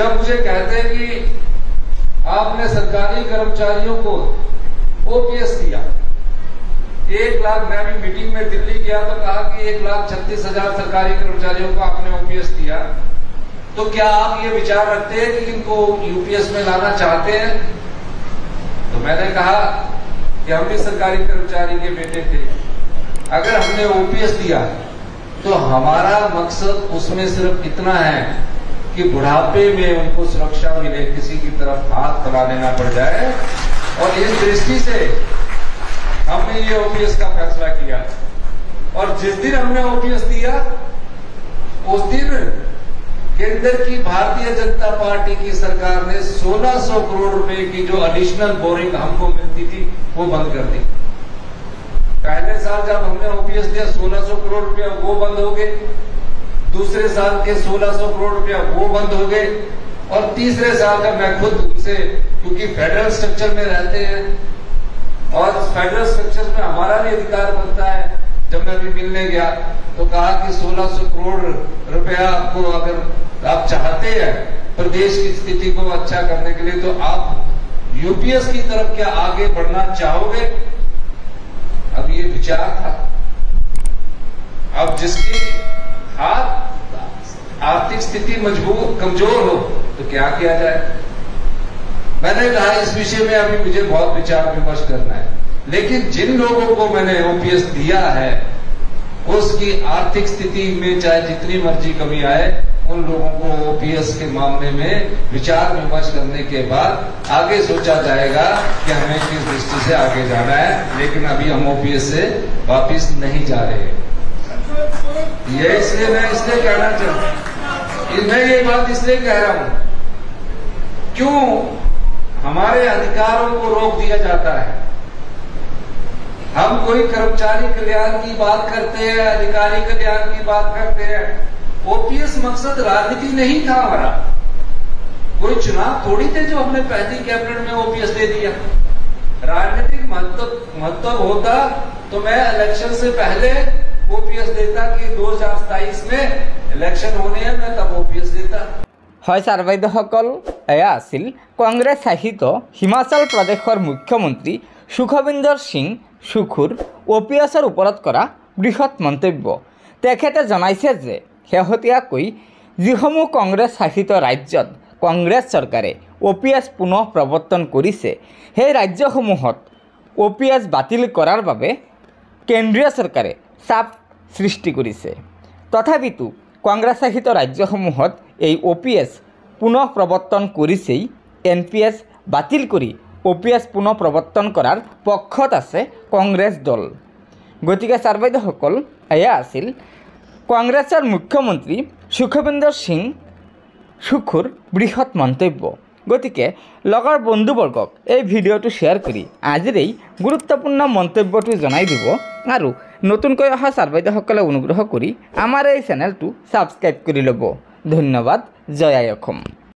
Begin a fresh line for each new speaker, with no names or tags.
जब मुझे कहते हैं कि आपने सरकारी कर्मचारियों को ओपीएस दिया 1 लाख, मैं भी मीटिंग में दिल्ली गया तो कहा कि 1,36,000 सरकारी कर्मचारियों को आपने ओपीएस दिया, तो क्या आप ये विचार रखते हैं कि इनको यूपीएस में लाना चाहते हैं? तो मैंने कहा कि हम भी सरकारी कर्मचारी के बेटे थे, अगर हमने ओपीएस दिया तो हमारा मकसद उसमें सिर्फ इतना है कि बुढ़ापे में उनको सुरक्षा मिले, किसी की तरफ हाथ फैलाने ना पड़ जाए। और इस दृष्टि से हमने ये ओपीएस का फैसला किया। और जिस दिन हमने ओपीएस दिया उस दिन केंद्र की भारतीय जनता पार्टी की सरकार ने 1600 करोड़ रुपए की जो एडिशनल बोरिंग हमको मिलती थी वो बंद कर दी। पहले साल जब हमने ओपीएस दिया 1600 करोड़ रुपया वो बंद हो गए, दूसरे साल के 1600 करोड़ रुपया वो बंद हो गए, और तीसरे साल जब मैं खुद उनसे, क्योंकि फेडरल स्ट्रक्चर में रहते हैं और फेडरल स्ट्रक्चर में हमारा भी अधिकार बनता है, जब मैं भी मिलने गया तो कहा कि 1600 करोड़ रुपया आपको अगर आप चाहते हैं प्रदेश की स्थिति को अच्छा करने के लिए तो आप यूपीएस की तरफ क्या आगे बढ़ना चाहोगे? अब ये विचार था। अब जिसकी आर्थिक स्थिति मजबूत कमजोर हो तो क्या किया जाए? मैंने कहा इस विषय में अभी मुझे बहुत विचार विमर्श करना है, लेकिन जिन लोगों को मैंने ओपीएस दिया है उसकी आर्थिक स्थिति में चाहे जितनी मर्जी कमी आए, उन लोगों को ओपीएस के मामले में विचार विमर्श करने के बाद आगे सोचा जाएगा कि हमें किस दृष्टि से आगे जाना है। लेकिन अभी हम ओपीएस से वापिस नहीं जा रहे हैं। ये इसलिए मैं इसलिए कहना चाहूँ, मैं ये बात इसलिए कह रहा हूं, क्यों हमारे अधिकारों को रोक दिया जाता है? हम कोई कर्मचारी कल्याण की बात करते हैं, अधिकारी कल्याण की बात करते हैं। ओपीएस मकसद राजनीति नहीं था हमारा, कोई चुनाव थोड़ी थे जो हमने पहली कैबिनेट में ओपीएस दे दिया। राजनीतिक महत्व होता तो मैं इलेक्शन से पहले ओपीएस देता कि 2027 में इलेक्शन होने हैं, मैं तब ओपीएस देता।
হয় সাৰ্বাইদসকল, এয়া আছিল কংগ্ৰেছ শাসিত হিমাচল প্ৰদেশৰ মুখ্যমন্ত্ৰী সুখবিন্দৰ সিং সুখুৰ OPSৰ ওপৰত কৰা বৃহৎ মন্তব্য। তেখেতে জনাইছে যে শেহতীয়াকৈ যিসমূহ কংগ্ৰেছ শাসিত ৰাজ্যত কংগ্ৰেছ চৰকাৰে OPS পুনৰ প্ৰৱৰ্তন কৰিছে, সেই ৰাজ্যসমূহত OPS বাতিল কৰাৰ বাবে কেন্দ্ৰীয় চৰকাৰে চাপ সৃষ্টি কৰিছে। তথাপিতো কংগ্ৰেছ শাসিত ৰাজ্যসমূহত এই OPS পুনৰ প্ৰৱৰ্তন কৰিছেই। NPS বাতিল কৰি OPS পুনৰ প্ৰৱৰ্তন কৰাৰ পক্ষত আছে কংগ্ৰেছ দল। গতিকে ছাৰ-বাইদেউসকল, এয়া আছিল কংগ্ৰেছৰ মুখ্যমন্ত্ৰী সুখবিন্দৰ সিং সুখুৰ বৃহৎ মন্তব্য। গতিকে লগৰ বন্ধুবৰ্গক এই ভিডিঅ'টো শ্বেয়াৰ কৰি আজিৰ এই গুৰুত্বপূৰ্ণ মন্তব্যটো জনাই দিব আৰু নতুনকৈ অহা ছাৰ-বাইদেউসকলে অনুগ্ৰহ কৰি আমাৰ এই চেনেলটো ছাবস্ক্ৰাইব কৰি ল'ব। ধন্যবাদ। জয় আই অসম।